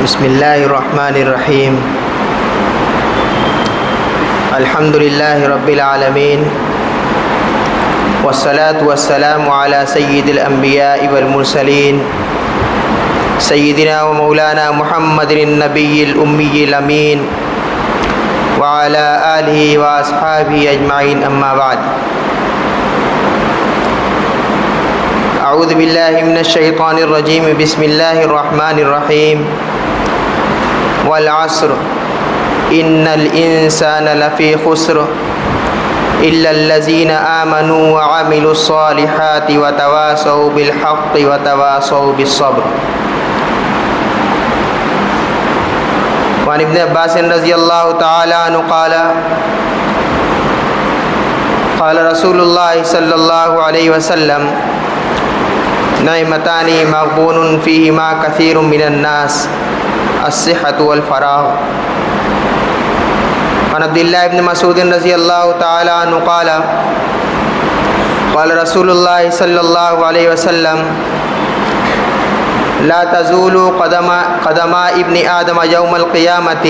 بسم اللہ الرحمن الرحیم الحمد للہ رب العالمین والصلاة والسلام علی سید الانبیاء والمرسلین سیدنا و مولانا محمد النبی الامی الامین وعلی آلہ و اصحابہ اجمعین اما بعد اعوذ باللہ من الشیطان الرجیم بسم اللہ الرحمن الرحیم والعصر ان الانسان لفی خسر الا الذین آمنوا وعملوا الصالحات وتواصوا بالحق وتواصوا بالصبر۔ وعن ابن عباس رضی اللہ تعالی عنہ قال قال رسول اللہ صلی اللہ علیہ وسلم نعمتان مغبون فیہما کثیر من الناس الصحة والفراغ۔ عن عبد اللہ بن مسعود رضی اللہ تعالی عنہ قال قال رسول اللہ صلی اللہ علیہ وسلم لا تزول قدما ابن آدم یوم القیامت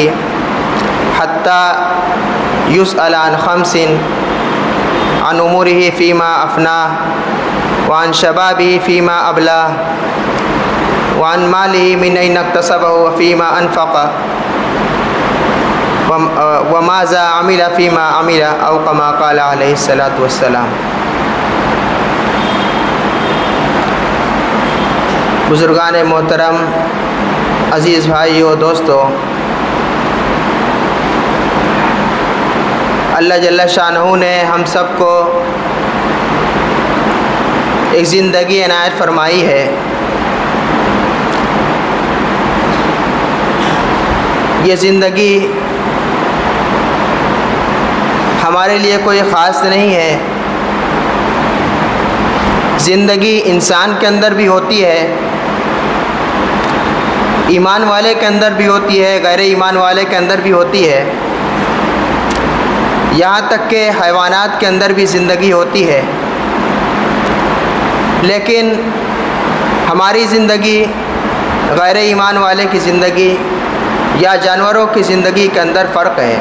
حتی یسأل عن خمس عن امورہ فیما افناہ وعن شبابہ فیما ابلاہ وعن مالہ من این اکتسبہ وفیما انفقہ وماذا عمل فیما عمل او کما قال علیہ الصلاۃ والسلام۔ بزرگان محترم، عزیز بھائیو، دوستو، اللہ جل شانہ نے ہم سب کو ایک زندگی عنایت فرمائی ہے۔ یہ زندگی ہمارے لیے کوئی خاص نہیں ہے۔ زندگی انسان کے اندر بھی ہوتی ہے، ایمان والے کے اندر بھی ہوتی ہے، غیر ایمان والے کے اندر بھی ہوتی ہے، یہاں تک کہ حیوانات کے اندر بھی زندگی ہوتی ہے۔ لیکن ہماری زندگی، غیر ایمان والے کی زندگی یا جانوروں کی زندگی کے اندر فرق ہے۔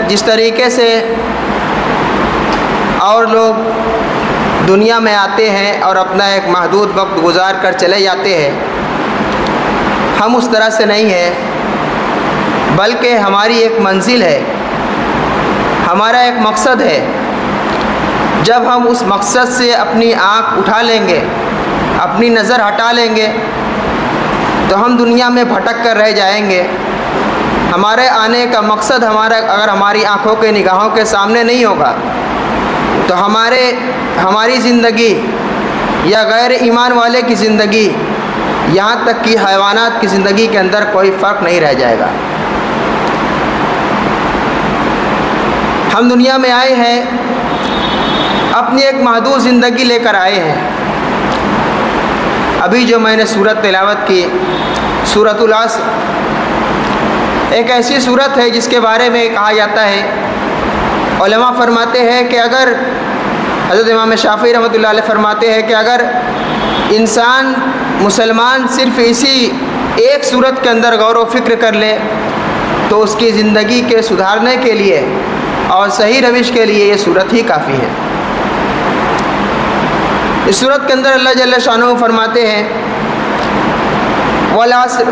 جس طریقے سے اور لوگ دنیا میں آتے ہیں اور اپنا ایک محدود وقت گزار کر چلے جاتے ہیں، ہم اس طرح سے نہیں ہیں، بلکہ ہماری ایک منزل ہے، ہمارا ایک مقصد ہے۔ جب ہم اس مقصد سے اپنی آنکھ اٹھا لیں گے، اپنی نظر ہٹا لیں گے، تو ہم دنیا میں بھٹک کر رہ جائیں گے۔ ہمارے آنے کا مقصد اگر ہماری آنکھوں کے نگاہوں کے سامنے نہیں ہوگا تو ہماری زندگی یا غیر ایمان والے کی زندگی، یہاں تک کہ حیوانات کی زندگی کے اندر کوئی فرق نہیں رہ جائے گا۔ ہم دنیا میں آئے ہیں، اپنی ایک محدود زندگی لے کر آئے ہیں۔ ابھی جو میں نے سورت تلاوت کی، سورۃ العصر، ایک ایسی سورت ہے جس کے بارے میں کہا جاتا ہے، علماء فرماتے ہیں کہ اگر حضرت امام شافعی رحمۃ اللہ علیہ فرماتے ہیں کہ اگر انسان مسلمان صرف اسی ایک سورت کے اندر غور و فکر کر لے تو اس کی زندگی کے سدھارنے کے لیے اور صحیح روش کے لیے یہ سورت ہی کافی ہے۔ اس سورت کے اندر اللہ جل شانہ فرماتے ہیں والعصر،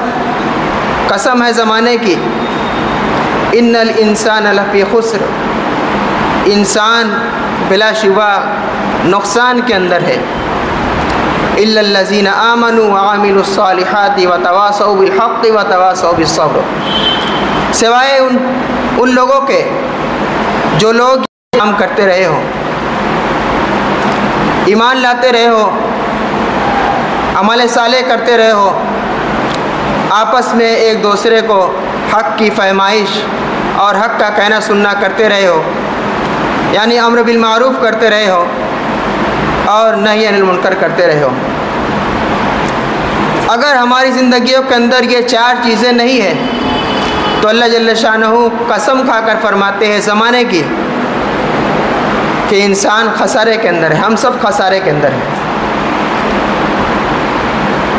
قسم ہے زمانے کی، ان الانسان لفی خسر، انسان بلا شبہ نقصان کے اندر ہے، الا الذین آمنوا وعملوا الصالحات وتواصوا بالحق وتواصوا بالصبر، سوائے ان لوگوں کے جو لوگ کام کرتے رہے ہوں، ایمان لاتے رہے ہو، عمل صالح کرتے رہے ہو، آپس میں ایک دوسرے کو حق کی فہمائش اور حق کا کہنا سننا کرتے رہے ہو، یعنی امر بالمعروف کرتے رہے ہو اور نہی عن المنکر کرتے رہے ہو۔ اگر ہماری زندگیوں کے اندر یہ چار چیزیں نہیں ہیں تو اللہ جل شانہ قسم کھا کر فرماتے ہیں زمانے کی کہ انسان خسارے کے اندر ہے، ہم سب خسارے کے اندر ہیں۔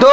2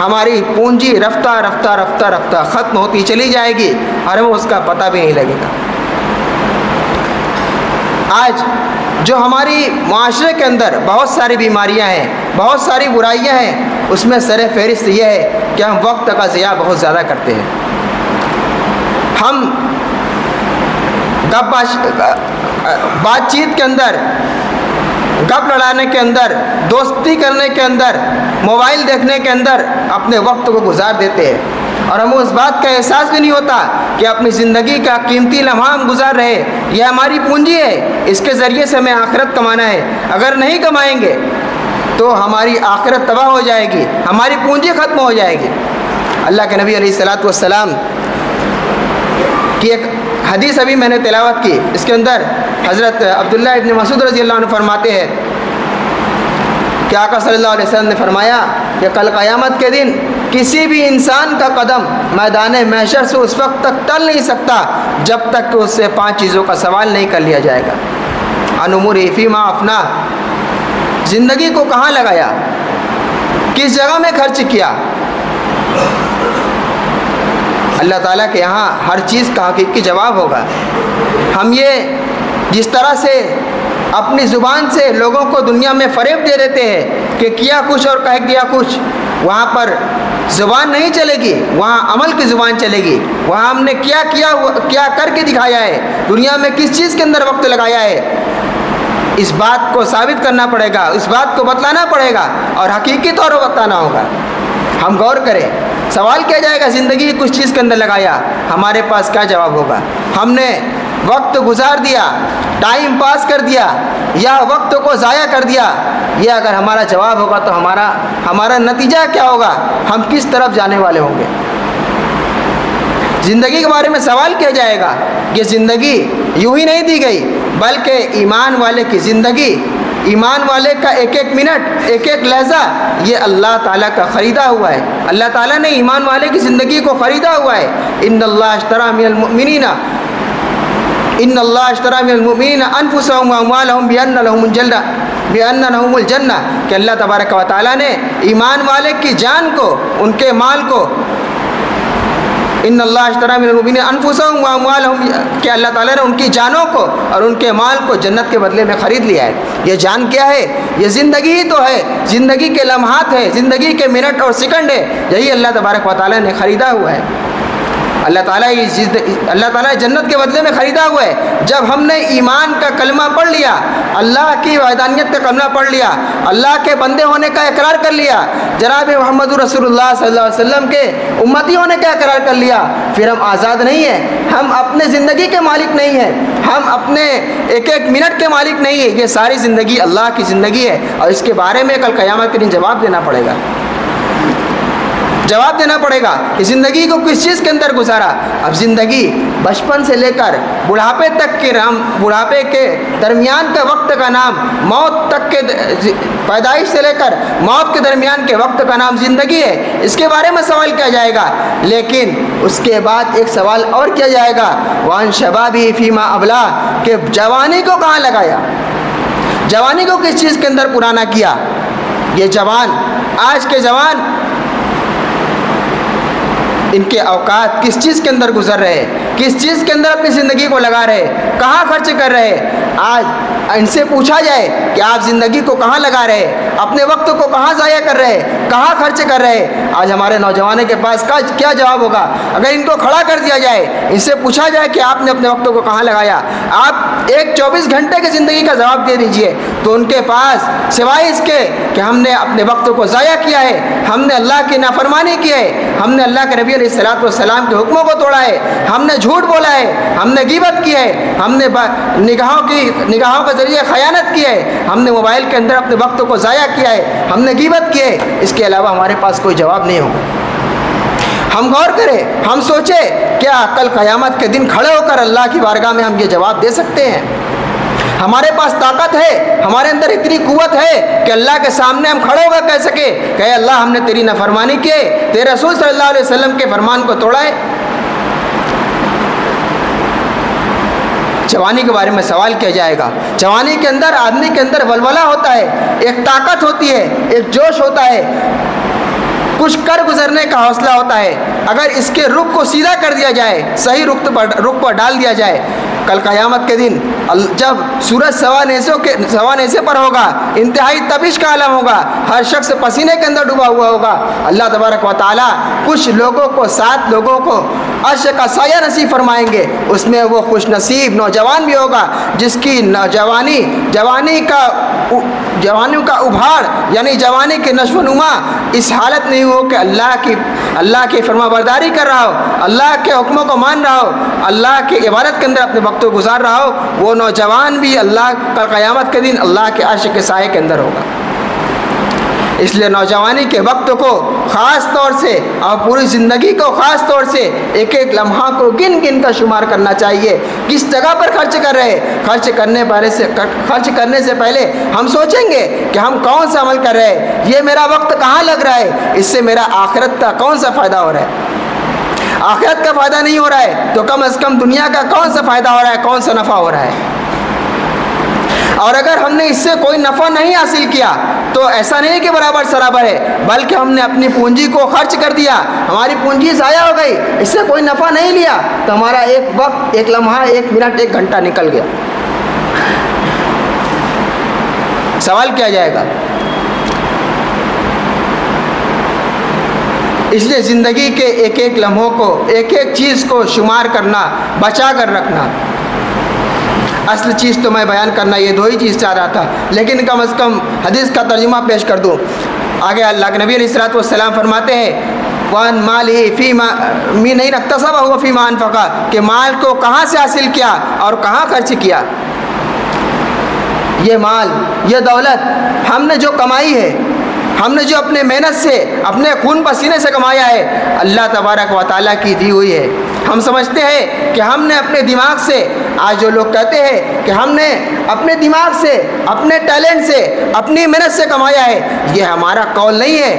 ہماری پونجی رفتہ رفتہ رفتہ رفتہ ختم ہوتی چلی جائے گی اور ہمیں اس کا پتہ بھی نہیں لگے گا۔ آج جو ہماری معاشرے کے اندر بہت ساری بیماریاں ہیں، بہت ساری برائیاں ہیں، اس میں سر فہرست یہ ہے کہ ہم وقت کا ضیاع بہت زیادہ کرتے ہیں۔ ہم بات چیت کے اندر، گپ لڑانے کے اندر، دوستی کرنے کے اندر، موبائل دیکھنے کے اندر اپنے وقت کو گزار دیتے ہیں، اور ہمیں اس بات کا احساس بھی نہیں ہوتا کہ اپنی زندگی کا قیمتی لمحہ ہم گزار رہے۔ یہ ہماری پونجی ہے، اس کے ذریعے سے ہمیں آخرت کمانا ہے۔ اگر نہیں کمائیں گے تو ہماری آخرت تباہ ہو جائے گی، ہماری پونجی ختم ہو جائے گی۔ اللہ کے نبی علیہ الصلوۃ والسلام کی ایک حدیث ابھی میں نے تلاوت کی، اس کے اندر حضرت عبداللہ ابن مسعود رضی اللہ عنہ فرماتے ہیں کہ آقا صلی اللہ علیہ وسلم نے فرمایا کہ کل قیامت کے دن کسی بھی انسان کا قدم میدان محشر سے اس وقت تک ٹل نہیں سکتا جب تک کہ اس سے 5 چیزوں کا سوال نہیں کر لیا جائے گا۔ عن امورہ فیما افنا، زندگی کو کہاں لگایا، کس جگہ میں خرچ کیا۔ اللہ تعالیٰ کے یہاں ہر چیز کا حقیقی جواب ہوگا۔ ہم یہ جس طرح سے اپنی زبان سے لوگوں کو دنیا میں فریب دے دیتے ہیں کہ کیا کچھ اور کہہ دیا کچھ، وہاں پر زبان نہیں چلے گی، وہاں عمل کی زبان چلے گی۔ وہاں ہم نے کیا کر کے دکھایا ہے، دنیا میں کس چیز کے اندر وقت لگایا ہے، اس بات کو ثابت کرنا پڑے گا، اس بات کو بتلانا پڑے گا اور حقیقی طور پر بتانا ہوگا۔ ہم غور کریں، سوال کیا جائے گا زندگی کچھ چیز کے اندر لگایا، ہمارے پاس کیا جواب ہوگا؟ ہم نے وقت گزار دیا، ٹائم پاس کر دیا یا وقت کو ضائع کر دیا، یہ اگر ہمارا جواب ہوگا تو ہمارا نتیجہ کیا ہوگا، ہم کس طرف جانے والے ہوں گے۔ زندگی کے بارے میں سوال کیا جائے گا، یہ زندگی یوں ہی نہیں دی گئی، بلکہ ایمان والے کی زندگی، ایمان والے کا ایک ایک منٹ، ایک ایک لحظہ یہ اللہ تعالیٰ کا خریدا ہوا ہے۔ اللہ تعالیٰ نے ایمان والے کی زندگی کو خریدا ہوا ہے۔ ان اللہ اشتری من المؤمنین انفسهم واموالهم بان لهم الجنہ، کہ اللہ تبارک و تعالیٰ نے ایمان والے کی جان کو، ان کے مال کو، ان اللہ اشتری من المؤمنین انفسهم واموالهم، کہ اللہ تعالیٰ نے ان کی جانوں کو اور ان کے مال کو جنت کے بدلے میں خرید لیا ہے۔ یہ جان کیا ہے؟ یہ زندگی ہی تو ہے، زندگی کے لمحات ہے، زندگی کے منٹ اور سیکنڈ ہے، یہی اللہ تبارک و تعالیٰ نے خریدا ہوا ہے۔ اللہ تعالیٰ جنت کے بدلے میں خریدا ہوا ہے۔ جب ہم نے ایمان کا کلمہ پڑھ لیا، اللہ کی وحدانیت کا کلمہ پڑھ لیا، اللہ کے بندے ہونے کا اقرار کر لیا، جناب محمد رسول اللہ صلی اللہ علیہ وسلم کے امتی ہونے کا اقرار کر لیا، پھر ہم آزاد نہیں ہیں، ہم اپنے زندگی کے مالک نہیں ہیں، ہم اپنے ایک ایک منٹ کے مالک نہیں ہیں، یہ ساری زندگی اللہ کی زندگی ہے، اور اس کے بارے میں کل قیامت کے دن جواب دینا پڑے گا۔ جواب دینا پڑے گا کہ زندگی کو کس چیز کے اندر گزارا۔ اب زندگی بچپن سے لے کر بڑھاپے تک کے بڑھاپے کے درمیان کا وقت کا نام، موت تک کے پیدائش سے لے کر موت کے درمیان کے وقت کا نام زندگی ہے۔ اس کے بارے میں سوال کیا جائے گا، لیکن اس کے بعد ایک سوال اور کیا جائے گا، وَعَنْ شَبَابِهِ فِيمَا أَبْلَىٰ، کہ جوانی کو کہاں لگایا، جوانی کو کس چیز کے اندر پرانا کیا۔ یہ جوان، آج کے جوان، ان کے اوقات کس چیز کے اندر گزر رہے، کس چیز کے اندر اپنی زندگی کو لگا رہے، کہاں خرچ کر رہے۔ آج ان سے پوچھا جائے کہ آپ زندگی کو کہاں لگا رہے، اپنے وقت کو کہاں ضائع کر رہے، کہاں خرچ کر رہے، آج ہمارے نوجوانوں کے پاس کیا جواب ہوگا۔ اگر ان کو کھڑا کر دیا جائے، ان سے پوچھا جائے کہ آپ نے اپنے وقت کو کہاں لگایا، آپ ایک 24 گھنٹے کی زندگی کا جواب دے دیجئے، تو ان کے پاس سوائے اس کے کہ ہم نے اپنے وقت کو ضائع کیا ہے، ہم نے اللہ کی نافرمانی کی ہے، ہم نے اللہ کے نبی علیہ الصلوۃ والسلام کے حکموں کو توڑا ہے، ہم نے جھوٹ بولا ہے، ہم نے غیبت کی ہے، ہم نے نگاہوں کے ذریعے خیانت کی ہے، ہم نے موبائل کے اندر اپنے وقت کو ضائع کیا ہے، ہم نے غیبت کی ہے، اس کے علاوہ ہمارے پاس کوئی جواب نہیں ہوگا۔ ہم غور کریں، ہم سوچیں، کیا کل قیامت کے دن کھڑے ہو کر اللہ کی بارگاہ میں ہم یہ جواب دے سکتے ہیں؟ ہمارے پاس طاقت ہے، ہمارے اندر اتنی قوت ہے کہ اللہ کے سامنے ہم کھڑے ہو کر کہہ سکے کہ اے اللہ، ہم نے تیری نافرمانی کی ہے، تیرے رسول صلی اللہ علیہ وسلم کے فرمان کو توڑا ہے۔ جوانی کے بارے میں سوال کیا جائے گا۔ جوانی کے اندر آدمی کے اندر ولولہ ہوتا ہے، ایک طاقت ہوتی ہے، ایک جوش ہوتا ہے، کچھ کر گزرنے کا حوصلہ ہوتا ہے. اگر اس کے رخ کو سیدھا کر دیا جائے, صحیح رخ پر ڈال دیا جائے, کل قیامت کے دن جب سورج سوا نیزے پر ہوگا, انتہائی تپش کا عالم ہوگا, ہر شخص پسینے کے اندر ڈوبا ہوا ہوگا, اللہ تبارک و تعالیٰ کچھ لوگوں کو, 7 لوگوں کو عرش کا سایہ نصیب فرمائیں گے. اس میں وہ خوش نصیب نوجوان بھی ہوگا جس کی جوانی کا ابھار یعنی جوانی کے نشو و نما اس حالت نہیں ہو کہ اللہ کی فرما برداری کر رہا ہو, اللہ کے حکموں کو مان رہا ہو, اللہ کی عبادت کے اندر اپنے وقت کو گزار رہا ہو. وہ نوجوان بھی اللہ کل قیامت کے دن اللہ کے عرش کے سائے کے اندر ہوگا. اس لیے نوجوانی کے وقت کو خاص طور سے اور پوری زندگی کو خاص طور سے ایک ایک لمحہ کو گن گن کر شمار کرنا چاہیے. کس جگہ پر خرچ کر رہے ہیں, خرچ کرنے سے پہلے ہم سوچیں گے کہ ہم کون سا عمل کر رہے ہیں, یہ میرا وقت کہاں لگ رہا ہے, اس سے میرا آخرت کا کون سا فائدہ ہو رہا ہے. آخرت کا فائدہ نہیں ہو رہا ہے تو کم از کم دنیا کا کون سا فائدہ ہو رہا ہے, کون سا نفع ہو رہا ہے. اور اگر ہم نے اس سے کوئی نفع نہیں حاصل کیا تو ایسا نہیں کہ برابر سرابر ہے, بلکہ ہم نے اپنی پونجی کو خرچ کر دیا, ہماری پونجی ضائع ہو گئی, اس سے کوئی نفع نہیں لیا تو ہمارا ایک وقت, ایک لمحہ, 1 منٹ, 1 گھنٹہ نکل گیا. سوال کیا جائے گا. اس لیے زندگی کے ایک ایک لمحوں کو, ایک ایک چیز کو شمار کرنا, بچا کر رکھنا. اصل چیز تو میں بیان کرنا یہ 2 ہی چیز چاہ رہا تھا, لیکن کم از کم حدیث کا ترجمہ پیش کر دوں. آگے اللہ کے نبی علیہ الصلوۃ والسلام فرماتے ہیں وَأَنْ مَالِهِ فِيمَا مِنْ أَيْنَ اكْتَسَبَهُ وَفِيمَا أَنْفَقَ, کہ مال کو کہاں سے حاصل کیا اور کہاں خرچ کیا. یہ مال, یہ دولت ہم نے جو کمائی ہے, ہم نے جو اپنے محنت سے, اپنے خون پسینے سے کمایا ہے, اللہ تبارک و تعالیٰ کی دی ہوئی ہے. ہم سمجھتے ہیں کہ ہم نے اپنے دماغ سے, آج جو لوگ کہتے ہیں کہ ہم نے اپنے دماغ سے, اپنے ٹیلنٹ سے, اپنی محنت سے کمایا ہے, یہ ہمارا قول نہیں ہے.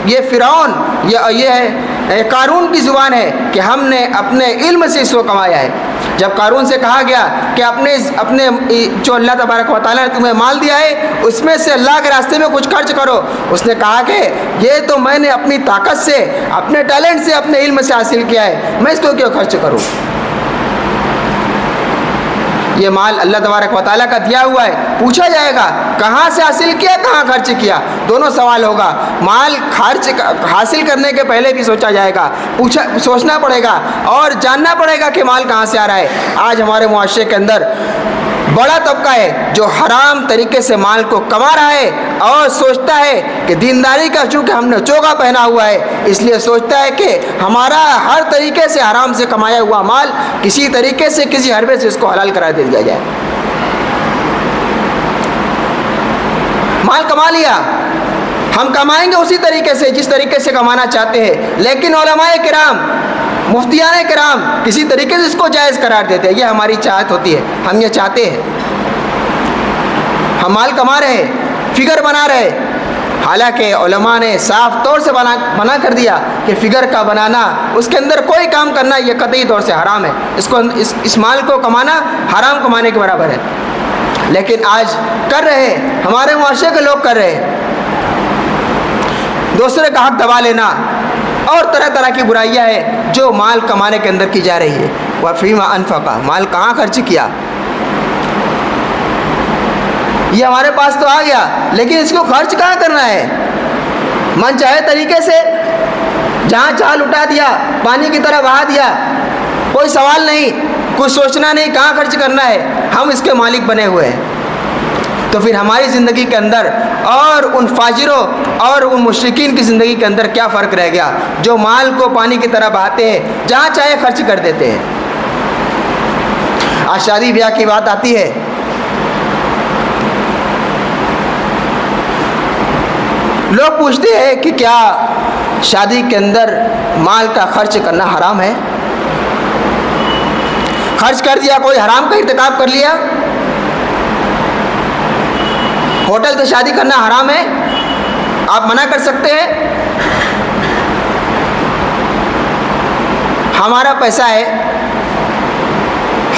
یہ فرعون, یہ قارون کی زبان ہے کہ ہم نے اپنے علم سے اس کو کمایا ہے. جب قارون سے کہا گیا کہ اپنے جو اللہ تبارک و تعالیٰ نے تمہیں مال دیا ہے اس میں سے اللہ کے راستے میں کچھ خرچ کرو, اس نے کہا کہ یہ تو میں نے اپنی طاقت سے, اپنے ٹیلنٹ سے, اپنے علم سے حاصل کیا ہے, میں اس کو کیوں خرچ کروں. یہ مال اللہ تبارک و تعالیٰ کا دیا ہوا ہے, پوچھا جائے گا کہاں سے حاصل کیا, کہاں خرچ کیا, دونوں سوال ہوگا. مال حاصل کرنے کے پہلے بھی سوچا جائے گا, سوچنا پڑے گا اور جاننا پڑے گا کہ مال کہاں سے آ رہا ہے. آج ہمارے معاشرے کے اندر بڑا طبقہ ہے جو حرام طریقے سے مال کو کما رہا ہے اور سوچتا ہے کہ دینداری کا, چونکہ ہم نے چوگا پہنا ہوا ہے اس لیے سوچتا ہے کہ ہمارا ہر طریقے سے حرام سے کمایا ہوا مال کسی طریقے سے, کسی حربے سے اس کو حلال کرا دے دیا جائے. مال کما لیا, ہم کمائیں گے اسی طریقے سے جس طریقے سے کمانا چاہتے ہیں, لیکن علماء کرام, مفتیان کرام کسی طریقے سے اس کو جائز قرار دیتے ہیں. یہ ہماری چاہت ہوتی ہے, ہم یہ چاہتے ہیں, ہم مال کما رہے ہیں, فگر بنا رہے, حالانکہ علماء نے صاف طور سے منع کر دیا کہ فگر کا بنانا, اس کے اندر کوئی کام کرنا یہ قطعی طور سے حرام ہے. اس مال کو کمانا حرام کمانے کے برابر ہے. لیکن آج کر رہے ہیں, ہمارے معاشرے کے لوگ کر رہے ہیں, دوسرے کا حق دبا لینا اور طرح طرح کی برائیاں ہیں جو مال کمانے کے اندر کی جا رہی ہے. وَفِيمَا أَنْفَقَ, مال کہاں خرچ کیا. یہ ہمارے پاس تو آ گیا, لیکن اس کو خرچ کہاں کرنا ہے. من چاہے طریقے سے جہاں چاہ لٹا دیا, پانی کی طرح بہا دیا, کوئی سوال نہیں, کچھ سوچنا نہیں کہاں خرچ کرنا ہے, ہم اس کے مالک بنے ہوئے ہیں. تو پھر ہماری زندگی کے اندر اور ان فاجروں اور ان مشرکین کی زندگی کے اندر کیا فرق رہ گیا جو مال کو پانی کی طرح بہاتے ہیں, جہاں چاہے خرچ کر دیتے ہیں. آج شادی بیاہ کی بات آتی ہے, لوگ پوچھتے ہیں کہ کیا شادی کے اندر مال کا خرچ کرنا حرام ہے. خرچ کر دیا, کوئی حرام کا ارتکاب کر لیا. ہوٹل سے شادی کرنا حرام ہے, آپ منع کر سکتے ہیں. ہمارا پیسہ ہے,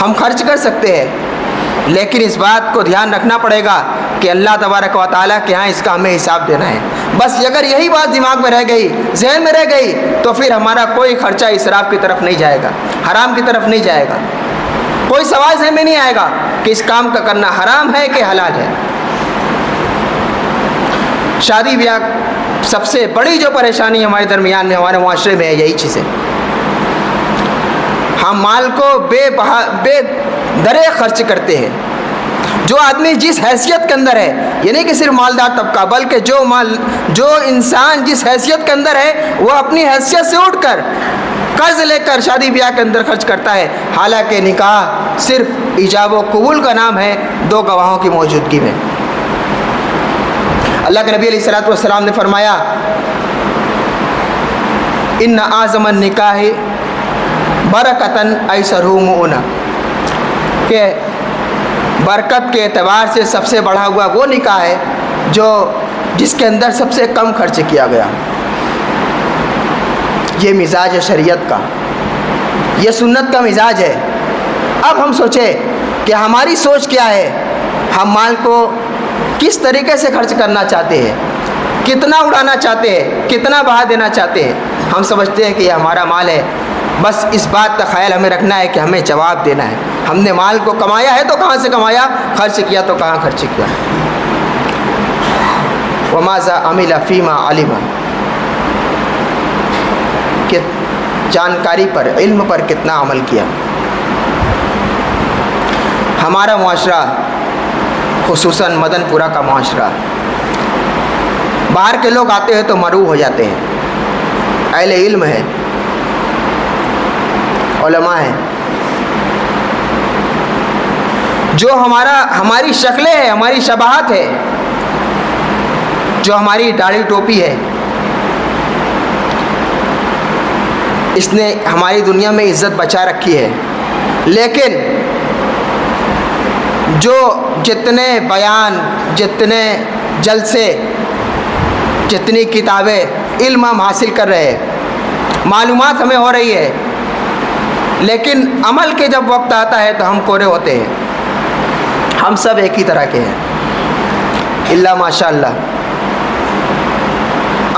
ہم خرچ کر سکتے ہیں, لیکن اس بات کو دھیان رکھنا پڑے گا کہ اللہ تبارک و تعالیٰ کے ہاں اس کا ہمیں حساب دینا ہے. بس اگر یہی بات دماغ میں رہ گئی، ذہن میں رہ گئی، تو پھر ہمارا کوئی خرچہ اسراف کی طرف نہیں جائے گا، حرام کی طرف نہیں جائے گا، کوئی سوال ذہن میں نہیں آئے گا کہ اس کام کا کرنا حرام ہے کہ حلال ہے۔ شادی بیاہ سب سے بڑی جو پریشانی ہمارے درمیان میں، ہمارے معاشرے میں ہے، یہی چیز ہے۔ ہم مال کو بے درے خرچ کرتے ہیں۔ جو آدمی جس حیثیت کے اندر ہے، یہ نہیں کہ صرف مالدار طبقہ، بلکہ جو انسان جس حیثیت کے اندر ہے، وہ اپنی حیثیت سے اٹھ کر قرض لے کر شادی بیاہ کے اندر خرچ کرتا ہے، حالانکہ نکاح صرف ایجاب و قبول کا نام ہے دو گواہوں کی موجودگی میں۔ اللہ کے نبی علیہ الصلوۃ والسلام نے فرمایا، ان اعظم النکاح برکتاً ایسرہ مؤنہ، کہ برکت کے اعتبار سے سب سے بڑھا ہوا وہ نکاح ہے جس کے اندر سب سے کم خرچ کیا گیا۔ یہ مزاج ہے شریعت کا، یہ سنت کا مزاج ہے۔ اب ہم سوچیں کہ ہماری سوچ کیا ہے، ہم مال کو کس طریقے سے خرچ کرنا چاہتے ہیں، کتنا اڑانا چاہتے ہیں، کتنا بہا دینا چاہتے ہیں۔ ہم سمجھتے ہیں کہ یہ ہمارا مال ہے، بس اس بات کا خیال ہمیں رکھنا ہے کہ ہمیں جواب دینا ہے۔ ہم نے مال کو کمایا ہے تو کہاں سے کمایا، خرچ کیا تو کہاں خرچ کیا۔ وَمَاذَا عَمِلَ فِيمَا عَلِمَ، کہ جانکاری پر، علم پر کتنا عمل کیا۔ ہمارا معاشرہ، خصوصاً مدن پورہ کا معاشرہ، باہر کے لوگ آتے ہیں تو مروع ہو جاتے ہیں، اہل علم ہے، علماء ہیں، جو ہماری شکلیں ہیں، ہماری شباہت ہے، جو ہماری داڑھی ٹوپی ہے، اس نے ہماری دنیا میں عزت بچا رکھی ہے۔ لیکن جو جتنے بیان، جتنے جلسے، جتنی کتابیں، علم ہم حاصل کر رہے ہیں، معلومات ہمیں ہو رہی ہے، لیکن عمل کے جب وقت آتا ہے تو ہم کورے ہوتے ہیں۔ ہم سب ایک ہی طرح کے ہیں، الا ماشاء اللہ۔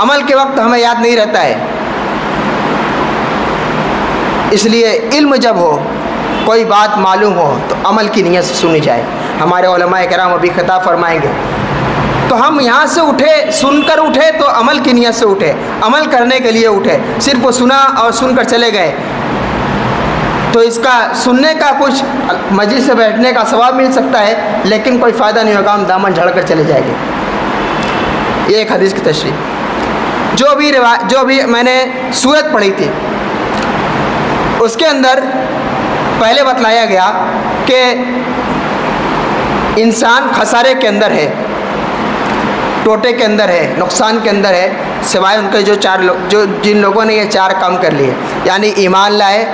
عمل کے وقت ہمیں یاد نہیں رہتا ہے، اس لیے علم جب ہو، کوئی بات معلوم ہو تو عمل کی نیت سے سنی جائے۔ ہمارے علماء کرام ابھی خطاب فرمائیں گے، تو ہم یہاں سے اٹھے، سن کر اٹھے تو عمل کی نیت سے اٹھے، عمل کرنے کے لیے اٹھے۔ صرف وہ سنا اور سن کر چلے گئے تو اس کا سننے کا کچھ مجلس سے بیٹھنے کا ثواب مل سکتا ہے، لیکن کوئی فائدہ نہیں ہوگا، ہم دامن جھڑ کر چلے جائیں گے۔ یہ ایک حدیث کی تشریح، جو بھی میں نے سورت پڑھی تھی، اس کے اندر پہلے بتلایا گیا کہ انسان خسارے کے اندر ہے، ٹوٹے کے اندر ہے، نقصان کے اندر ہے، سوائے ان کے جن لوگوں نے یہ چار کام کر لیے، یعنی ایمان لائے۔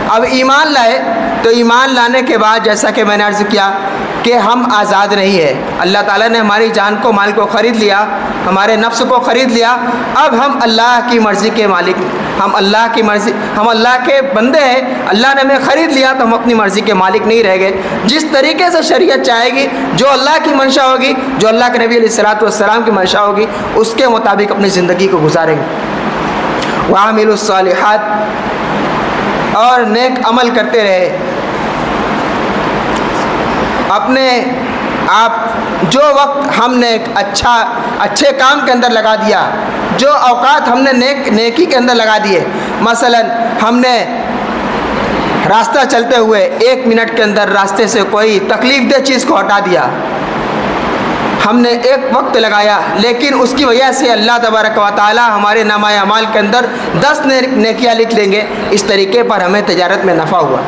اب ایمان لائے تو ایمان لانے کے بعد جیسا کہ میں نے عرض کیا کہ ہم آزاد نہیں ہے، اللہ تعالیٰ نے ہماری جان کو، مال کو خرید لیا، ہمارے نفس کو خرید لیا۔ اب ہم اللہ کی مرضی کے مالک، ہم اللہ کے بندے ہیں، اللہ نے ہمیں خرید لیا تو ہم اپنی مرضی کے مالک نہیں رہ گئے۔ جس طریقے سے شریعت چاہے گی، جو اللہ کی منشا ہوگی، جو اللہ کے نبی علیہ الصلوۃ والسلام کی منشا ہوگی، اس کے مطابق اپنی زندگی کو گزاریں گے۔ وَعَمِلُوا الصَّالِحَاتِ، اور نیک عمل کرتے رہے، اپنے آپ جو وقت ہم نے اچھے کام کے اندر لگا دیا، جو اوقات ہم نے نیکی کے اندر لگا دیے، مثلا ہم نے راستہ چلتے ہوئے 1 منٹ کے اندر راستے سے کوئی تکلیف دہ چیز کو ہٹا دیا، ہم نے ایک وقت لگایا، لیکن اس کی وجہ سے اللہ تبارک و تعالی ہمارے نامہ اعمال کے اندر 10 نیکیاں لکھ لیں گے۔ اس طریقے پر ہمیں تجارت میں نفع ہوا۔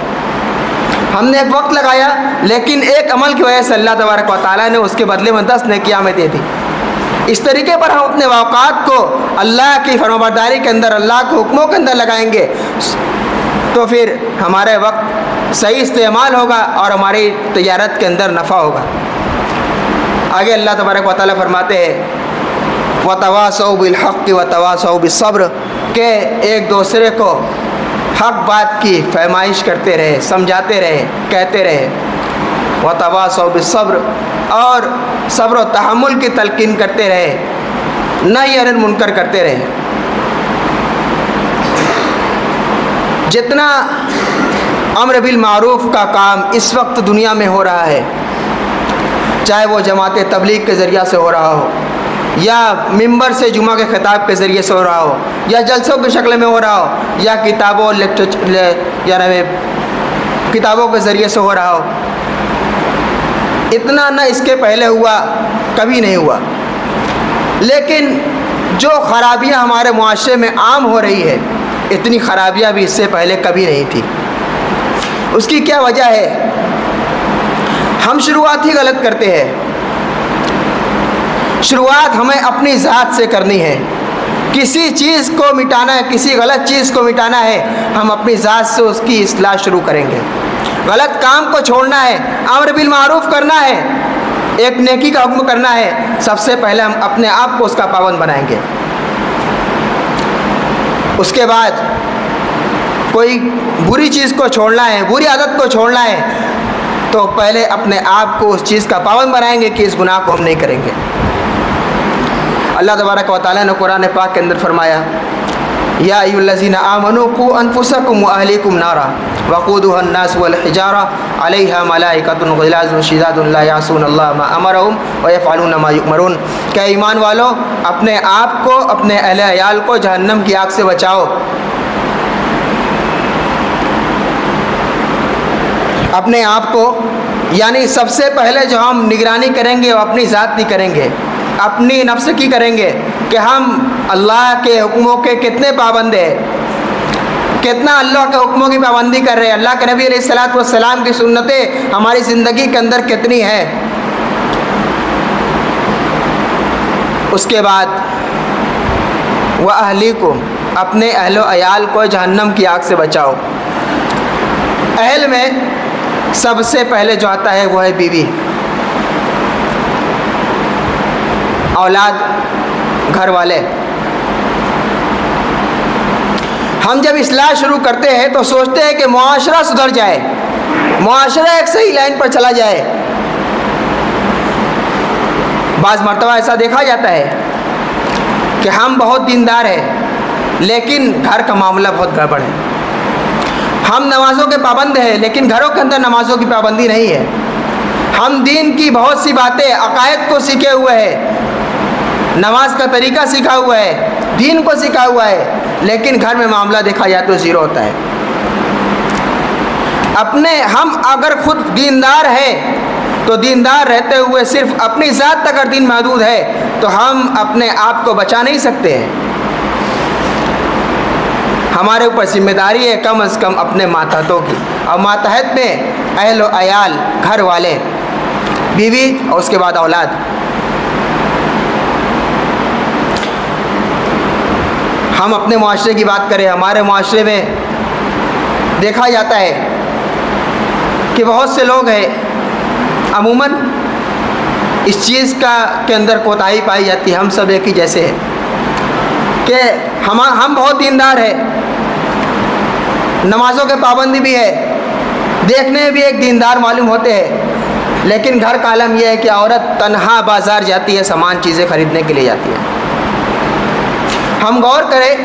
ہم نے ایک وقت لگایا، لیکن ایک عمل کی وجہ سے اللہ تبارک و تعالیٰ نے اس کے بدلے میں 10 نیکیاں ہمیں دے دی۔ اس طریقے پر ہم اپنے اوقات کو اللہ کی فرمانبرداری کے اندر، اللہ کے حکموں کے اندر لگائیں گے تو پھر ہمارے وقت صحیح استعمال ہوگا اور ہماری تجارت کے اندر نفع ہوگا۔ آگے اللہ تبارک و تعالیٰ فرماتے ہیں وَتَوَاصَوْا بِالْحَقِّ وَتَوَاصَوْا بِالصَّبْرِ، کہ ایک دوسرے کو حق بات کی فرمائش کرتے رہے، سمجھاتے رہے، کہتے رہے۔ وَتَوَاصَوْا بِالصَّبْرِ، اور صبر و تحمل کی تلقین کرتے رہے۔ نہی عن المنکر کرتے رہیں۔ جتنا امر بالمعروف کا کام اس وقت دنیا میں ہو رہا ہے، چاہے وہ جماعت تبلیغ کے ذریعہ سے ہو رہا ہو، یا ممبر سے جمعہ کے خطاب کے ذریعے سے ہو رہا ہو، یا جلسوں کی شکل میں ہو رہا ہو، یا کتابوں کے ذریعے سے ہو رہا ہو، اتنا نہ اس کے پہلے ہوا، کبھی نہیں ہوا۔ لیکن جو خرابیاں ہمارے معاشرے میں عام ہو رہی ہے، اتنی خرابیاں بھی اس سے پہلے کبھی نہیں تھی۔ اس کی کیا وجہ ہے؟ ہم شروعات ہی غلط کرتے ہیں۔ شروعات ہمیں اپنی ذات سے کرنی ہے۔ کسی چیز کو مٹانا ہے، کسی غلط چیز کو مٹانا ہے، ہم اپنی ذات سے اس کی اصلاح شروع کریں گے۔ غلط کام کو چھوڑنا ہے، امر بالمعروف کرنا ہے، ایک نیکی کا حکم کرنا ہے، سب سے پہلے ہم اپنے آپ کو اس کا پابند بنائیں گے۔ اس کے بعد کوئی بری چیز کو چھوڑنا ہے، بری عادت کو چھوڑنا ہے، تو پہلے اپنے آپ کو اس چیز کا پابند بنائیں گے کہ اس گناہ کو ہم نہیں کریں گے۔ اللہ تبارک و تعالیٰ نے قرآن پاک کے اندر فرمایا، یا ایھا الذین آمنوا قوا انفسکم واہلیکم نارا وقودها الناس والحجارہ علیہا ملائکۃ غلاظ شداد لا یعصون اللہ ما امرہم ویفعلون ما یؤمرون۔ کہ ایمان والو، اپنے آپ کو، اپنے اہل عیال کو جہنم کی آگ سے بچاؤ۔ اپنے آپ کو، یعنی سب سے پہلے جو ہم نگرانی کریں گے وہ اپنی ذات کی کریں گے، اپنی نفس کی کریں گے کہ ہم اللہ کے حکموں کے کتنے پابند ہیں، کتنا اللہ کے حکموں کی پابندی کر رہے ہیں، اللہ کے نبی علیہ الصلوۃ والسلام کی سنتیں ہماری زندگی کے اندر کتنی ہیں۔ اس کے بعد وَأَهْلِكُمْ، اپنے اہل و عیال کو جہنم کی آگ سے بچاؤ۔ اہل میں سب سے پہلے جو آتا ہے وہ ہے بیوی، اولاد، گھر والے۔ ہم جب اصلاح شروع کرتے ہیں تو سوچتے ہیں کہ معاشرہ سدھر جائے، معاشرہ ایک صحیح لائن پر چلا جائے۔ بعض مرتبہ ایسا دیکھا جاتا ہے کہ ہم بہت دیندار ہیں لیکن گھر کا معاملہ بہت گڑبڑ ہے۔ ہم نمازوں کے پابند ہیں لیکن گھروں کے اندر نمازوں کی پابندی نہیں ہے۔ ہم دین کی بہت سی باتیں، عقائد کو سیکھے ہوئے ہیں، نماز کا طریقہ سیکھا ہوا ہے، دین کو سیکھا ہوا ہے، لیکن گھر میں معاملہ دیکھا جائے تو زیرو ہوتا ہے۔ ہم اگر خود دیندار ہیں تو دیندار رہتے ہوئے صرف اپنی ذات تک اگر دین محدود ہے تو ہم اپنے آپ کو بچا نہیں سکتے ہیں۔ ہمارے اوپر ذمہ داری ہے کم از کم اپنے ماتحتوں کی، اور ماتحت میں اہل و عیال، گھر والے، بیوی اور اس کے بعد اولاد۔ ہم اپنے معاشرے کی بات کریں، ہمارے معاشرے میں دیکھا جاتا ہے کہ بہت سے لوگ ہیں، عموماً اس چیز کے اندر کوتاہی پائی جاتی ہے، ہم سب ایک ہی جیسے ہیں کہ ہم بہت دیندار ہیں، نمازوں کے پابندی بھی ہے، دیکھنے میں بھی ایک دیندار معلوم ہوتے ہیں، لیکن گھر کا عالم یہ ہے کہ عورت تنہا بازار جاتی ہے، سامان چیزیں خریدنے کے لیے جاتی ہے۔ ہم غور کریں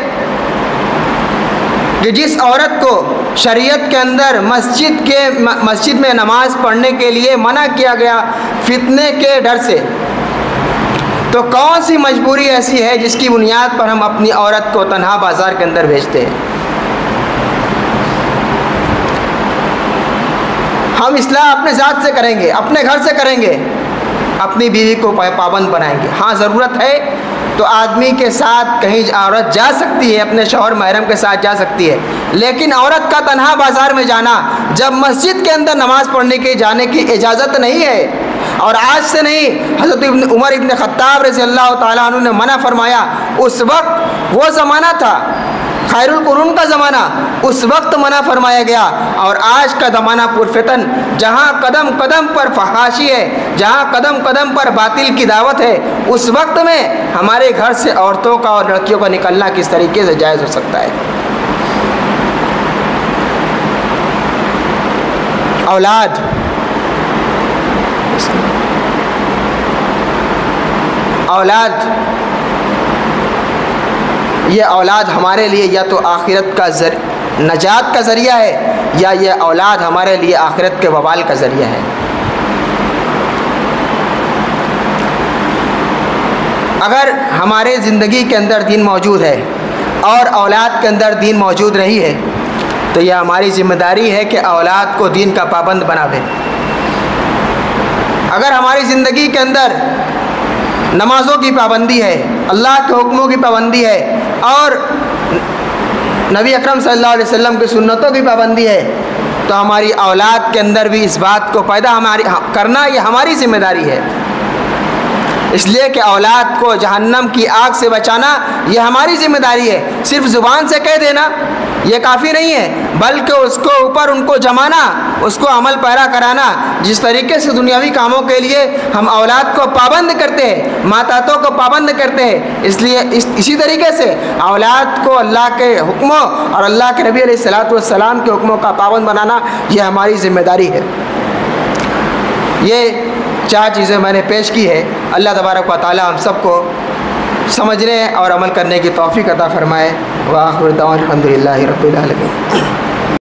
کہ جس عورت کو شریعت کے اندر مسجد میں نماز پڑھنے کے لیے منع کیا گیا فتنے کے ڈر سے، تو کون سی مجبوری ایسی ہے جس کی بنیاد پر ہم اپنی عورت کو تنہا بازار کے اندر بھیجتے ہیں؟ ہم اصلاح اپنے ذات سے کریں گے، اپنے گھر سے کریں گے، اپنی بیوی کو پابند بنائیں گے۔ ہاں ضرورت ہے تو آدمی کے ساتھ کہیں عورت جا سکتی ہے، اپنے شوہر محرم کے ساتھ جا سکتی ہے، لیکن عورت کا تنہا بازار میں جانا، جب مسجد کے اندر نماز پڑھنے کے جانے کی اجازت نہیں ہے، اور آج سے نہیں، حضرت عمر ابن خطاب رضی اللہ تعالیٰ عنہ نے منع فرمایا۔ اس وقت وہ زمانہ تھا، خیر القرون کا زمانہ، اس وقت منع فرمایا گیا، اور آج کا زمانہ پرفتن، جہاں قدم قدم پر فحاشی ہے، جہاں قدم قدم پر باطل کی دعوت ہے، اس وقت میں ہمارے گھر سے عورتوں کا اور لڑکیوں کا نکلنا کس طریقے سے جائز ہو سکتا ہے؟ اولاد، یہ اولاد ہمارے لیے یا تو آخرت کا نجات کا ذریعہ ہے، یا یہ اولاد ہمارے لیے آخرت کے وبال کا ذریعہ ہے۔ اگر ہمارے زندگی کے اندر دین موجود ہے اور اولاد کے اندر دین موجود رہی ہے تو یہ ہماری ذمہ داری ہے کہ اولاد کو دین کا پابند بنا دیں۔ اگر ہماری زندگی کے اندر نمازوں کی پابندی ہے، اللہ کے حکموں کی پابندی ہے اور نبی اکرم صلی اللہ علیہ وسلم کی سنتوں کی پابندی ہے تو ہماری اولاد کے اندر بھی اس بات کو پیدا کرنا یہ ہماری ذمہ داری ہے۔ اس لیے کہ اولاد کو جہنم کی آگ سے بچانا یہ ہماری ذمہ داری ہے۔ صرف زبان سے کہہ دینا یہ کافی نہیں ہے، بلکہ اس کو اوپر ان کو جمانا، اس کو عمل پیرا کرانا۔ جس طریقے سے دنیاوی کاموں کے لیے ہم اولاد کو پابند کرتے ہیں، ماتاتوں کو پابند کرتے ہیں، اس لیے اسی طریقے سے اولاد کو اللہ کے حکموں اور اللہ کے نبی علیہ الصلوۃ والسلام کے حکموں کا پابند بنانا یہ ہماری ذمہ داری ہے۔ یہ 4 چیزیں میں نے پیش کی ہے۔ اللہ تبارک و تعالی ہم سب کو سمجھنے اور عمل کرنے کی توفیق عطا فرمائے۔ وآخر دعوانا الحمدللہ رب العالمین۔